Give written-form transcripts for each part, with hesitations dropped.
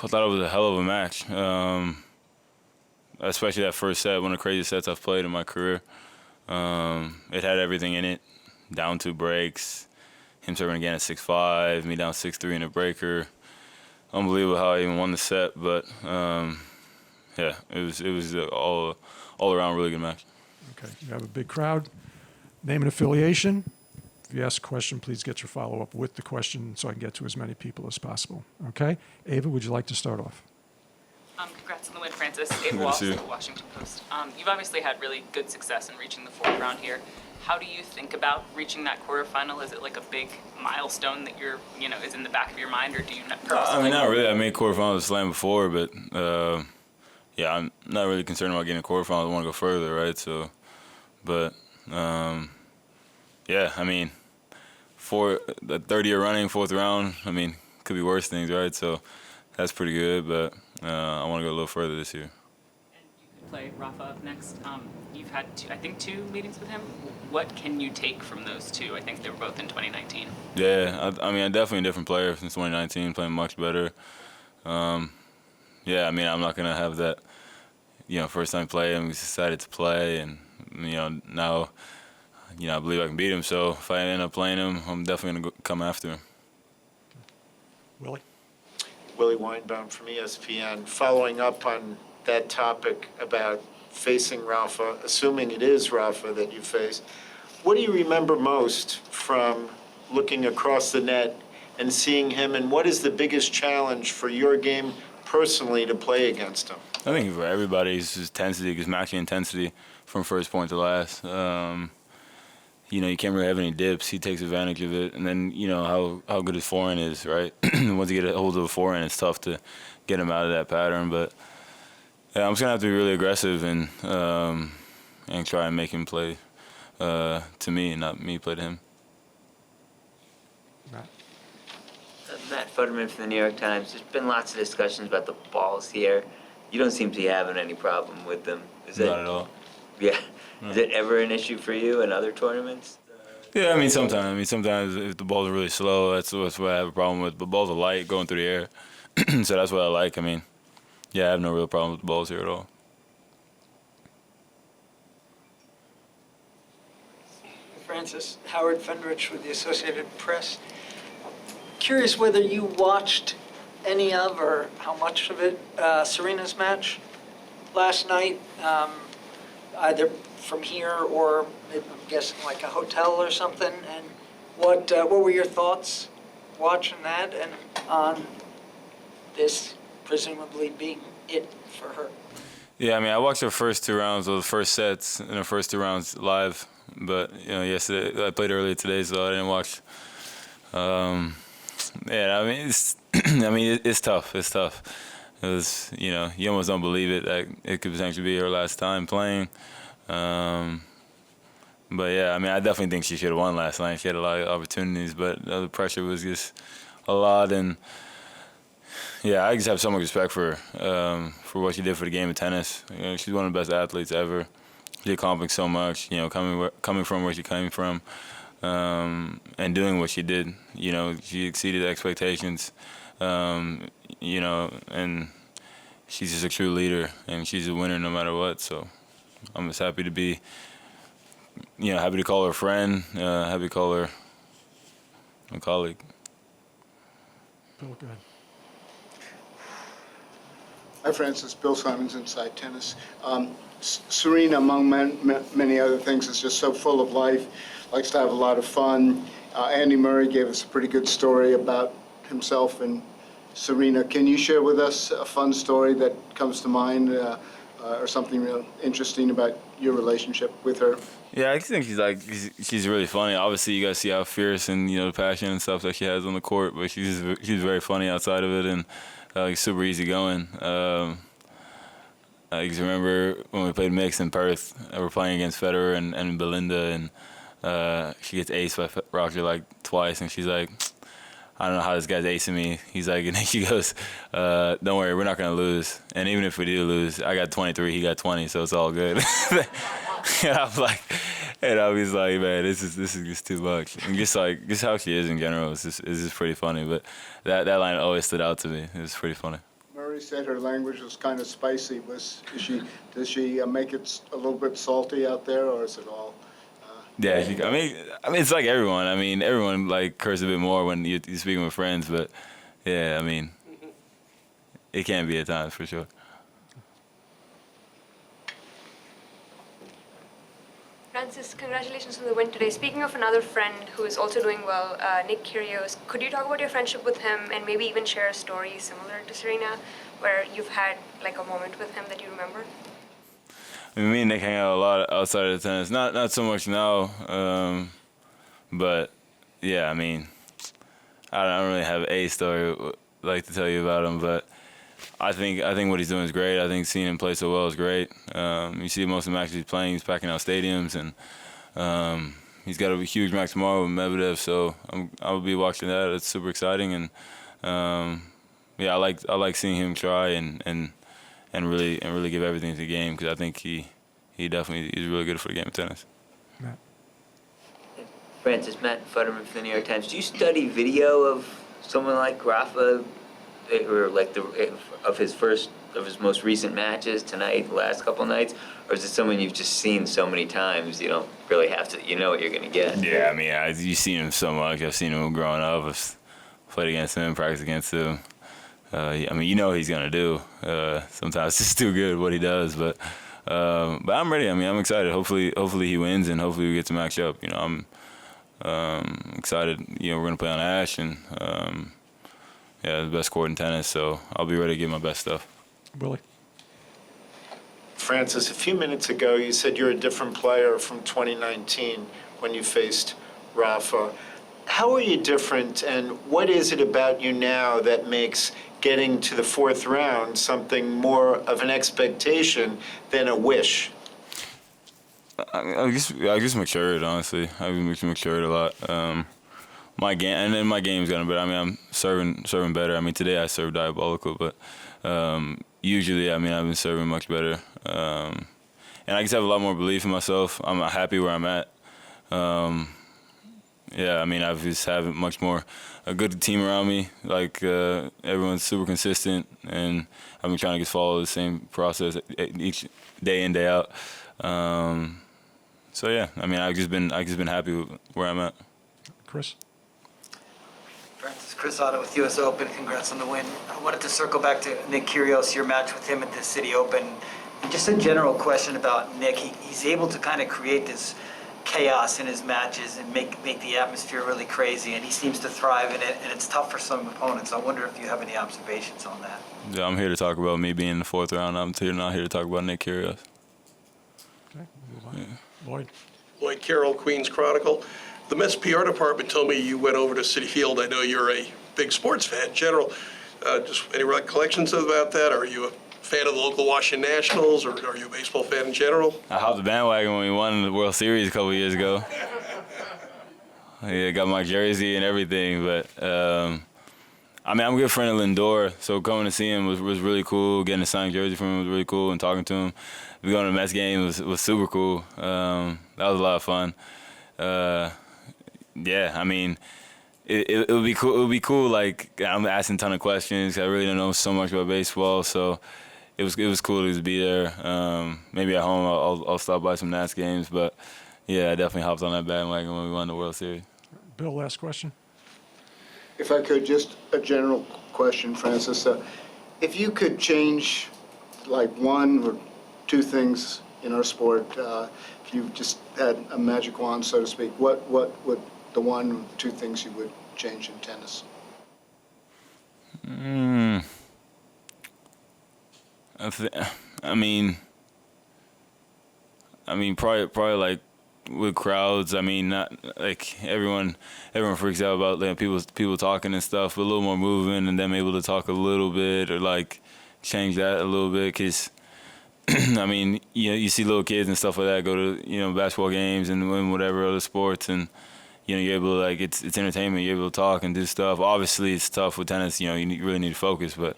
I thought it was a hell of a match. Especially that first set, one of the craziest sets I've played in my career. It had everything in it, down 2 breaks, him serving again at 6-5, me down 6-3 in a breaker. Unbelievable how I even won the set, but yeah, it was all around really good match. Okay, you have a big crowd. Name and affiliation. If you ask a question, please get your follow-up with the question so I can get to as many people as possible. Okay? Ava, would you like to start off? Congrats on the win, Francis. Ava Wallace, The Washington Post. You've obviously had really good success in reaching the 4th round here. How do you think about reaching that quarterfinal? Is it like a big milestone that is in the back of your mind, or do you not I mean, not really. I made quarterfinals of Slam before, but yeah, I'm not really concerned about getting a quarterfinal. I want to go further, right? So, but yeah, I mean, for the 30-year running, 4th round, I mean, could be worse things, right? So that's pretty good, but I want to go a little further this year. And you could play Rafa up next. You've had, two meetings with him. What can you take from those 2? I think they were both in 2019. Yeah, I mean, I'm definitely a different player since 2019, playing much better. Yeah, I mean, I'm not going to have that, first time play, and we decided to play, and, now, I believe I can beat him. So if I end up playing him, I'm definitely going to come after him. Willie? Willie Weinbaum from ESPN. Following up on that topic about facing Rafa, assuming it is Rafa that you face, what do you remember most from looking across the net and seeing him, and what is the biggest challenge for your game personally to play against him? I think for everybody, it's just intensity, just matching intensity from first point to last. You can't really have any dips. He takes advantage of it. And then, how good his forehand is, right? Once you get a hold of a forehand, it's tough to get him out of that pattern. But, yeah, I'm just going to have to be really aggressive and try and make him play to me and not me play to him. Matt Futterman from the New York Times. There's been lots of discussions about the balls here. You don't seem to be having any problem with them. Not at all. Yeah. No. Is it ever an issue for you in other tournaments? Yeah, I mean, sometimes if the balls are really slow, that's what I have a problem with. But balls are light, going through the air. So that's what I like. I mean, yeah, I have no real problem with the balls here at all. Francis, Howard Fendrich with the Associated Press. Curious whether you watched any of, or how much of it, Serena's match last night, either from here or I'm guessing like a hotel or something. And what were your thoughts watching that and on this presumably being it for her? Yeah, I mean, I watched her first 2 rounds, or the first sets in the first 2 rounds live. But, yesterday, I played earlier today, so I didn't watch. Yeah, I mean, it's tough. It's tough. It was, you almost don't believe it that it could potentially be her last time playing. But yeah, I mean, I definitely think she should have won last night. She had a lot of opportunities, but the pressure was just a lot. And yeah, I just have so much respect for her, for what she did for the game of tennis. She's one of the best athletes ever. She accomplished so much, coming from where she came from, and doing what she did. She exceeded expectations, and she's just a true leader, and she's a winner no matter what. So I'm just happy to be, happy to call her a friend, happy to call her a colleague. Bill, go ahead. Hi, Francis. Bill Simons, Inside Tennis. Serena, among many other things, is just so full of life, likes to have a lot of fun. Andy Murray gave us a pretty good story about himself and Serena. Can you share with us a fun story that comes to mind, or something real interesting about your relationship with her? Yeah, I think she's really funny. Obviously, you guys see how fierce and the passion and stuff that she has on the court, but she's very funny outside of it, and super easygoing. I just remember when we played mixed in Perth, we're playing against Federer and Belinda, and she gets aced by Roger like twice, and she's like, I don't know how this guy's acing me. He's like, and then she goes, don't worry, we're not going to lose. And even if we do lose, I got 23, he got 20, so it's all good. And I was like, man, this is just too much. And just how she is in general is just pretty funny. But that line always stood out to me. It was pretty funny. Murray said her language was kind of spicy. Does she make it a little bit salty out there, or is it all? Yeah, I mean, it's like everyone. I mean, everyone like curses a bit more when you're speaking with friends, but yeah, I mean, it can be at times for sure. Francis, congratulations on the win today. Speaking of another friend who is also doing well, Nick Kyrgios, could you talk about your friendship with him and maybe even share a story similar to Serena, where you've had like a moment with him that you remember? I mean, me and Nick hang out a lot outside of the tennis. Not so much now, but yeah, I mean, I don't really have a story like to tell you about him, but I think what he's doing is great. I think seeing him play so well is great. You see most of the matches he's playing, he's packing out stadiums, and he's got a huge match tomorrow with Medvedev, so I'll be watching that. It's super exciting, and yeah, I like seeing him try and really give everything to the game, because I think he definitely is really good for the game of tennis. Matt. Francis, Matt Futterman from the New York Times. Do you study video of someone like Rafa, or like of his most recent matches tonight, the last couple nights, or is it someone you've just seen so many times you don't really have to, you know what you're gonna get? Yeah, I mean, you've seen him so much. I've seen him growing up. I've played against him, practiced against him. I mean, you know what he's gonna do. Sometimes it's just too good what he does, but I'm ready. I mean, I'm excited. Hopefully he wins, and hopefully we get to match up. You know, I'm excited. You know, we're gonna play on Ash, and yeah, the best court in tennis. So I'll be ready to give my best stuff. Billie. Francis, a few minutes ago, you said you're a different player from 2019 when you faced Rafa. How are you different, and what is it about you now that makes getting to the fourth round something more of an expectation than a wish? I just matured, honestly. I've matured a lot. My game's gotten better. I mean, I'm serving better. I mean, today I served diabolical, but usually, I mean, I've been serving much better. And I just have a lot more belief in myself. I'm happy where I'm at. Yeah, I mean, I've just have a good team around me. Like, everyone's super consistent, and I've been trying to just follow the same process each day in, day out. So yeah, I mean, I've just been happy with where I'm at. Chris. Francis, Chris Otto with US Open. Congrats on the win. I wanted to circle back to Nick Kyrgios, your match with him at the City Open. And just a general question about Nick. He's able to kind of create this chaos in his matches and make the atmosphere really crazy, and he seems to thrive in it, and it's tough for some opponents. I wonder if you have any observations on that. Yeah, I'm here to talk about me being in the fourth round. I'm not here to talk about Nick Kyrgios. Okay, move on. Yeah. Lloyd Carroll, Queens Chronicle. The Mets PR department told me you went over to Citi Field. I know you're a big sports fan in general. Just any recollections about that? Are you a fan of the local Washington Nationals, or are you a baseball fan in general? I hopped the bandwagon when we won the World Series a couple years ago. Yeah, got my jersey and everything, but I mean, I'm a good friend of Lindor, so coming to see him was really cool. Getting a signed jersey from him was really cool, and talking to him. Going to the Mets game was super cool. That was a lot of fun. Yeah, I mean, it would be cool. It would be cool. Like, I'm asking a ton of questions. I really don't know so much about baseball, so it was cool to just be there. Maybe at home I'll stop by some Nats games, but yeah, I definitely hopped on that bandwagon when we won the World Series. Bill, last question. If I could, just a general question, Francis. If you could change like one or two things in our sport, if you just had a magic wand, so to speak, what would the one or two things you would change in tennis? I mean, probably like with crowds. I mean, not like everyone freaks out about like, people talking and stuff. But a little more movement, and them able to talk a little bit, or like change that a little bit. Cause I mean, you see little kids and stuff like that go to basketball games and whatever other sports, and you're able to, like, it's entertainment. You're able to talk and do stuff. Obviously, it's tough with tennis. You really need to focus, but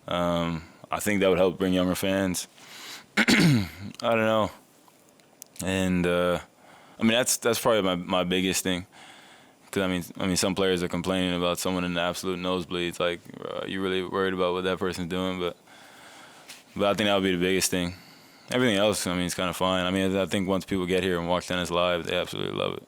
I think that would help bring younger fans. I don't know, and I mean that's probably my biggest thing, Because I mean, some players are complaining about someone in the absolute nosebleeds. Like, you really worried about what that person's doing? But I think that would be the biggest thing. Everything else, I mean, it's kind of fine. I mean, I think once people get here and watch tennis live, they absolutely love it.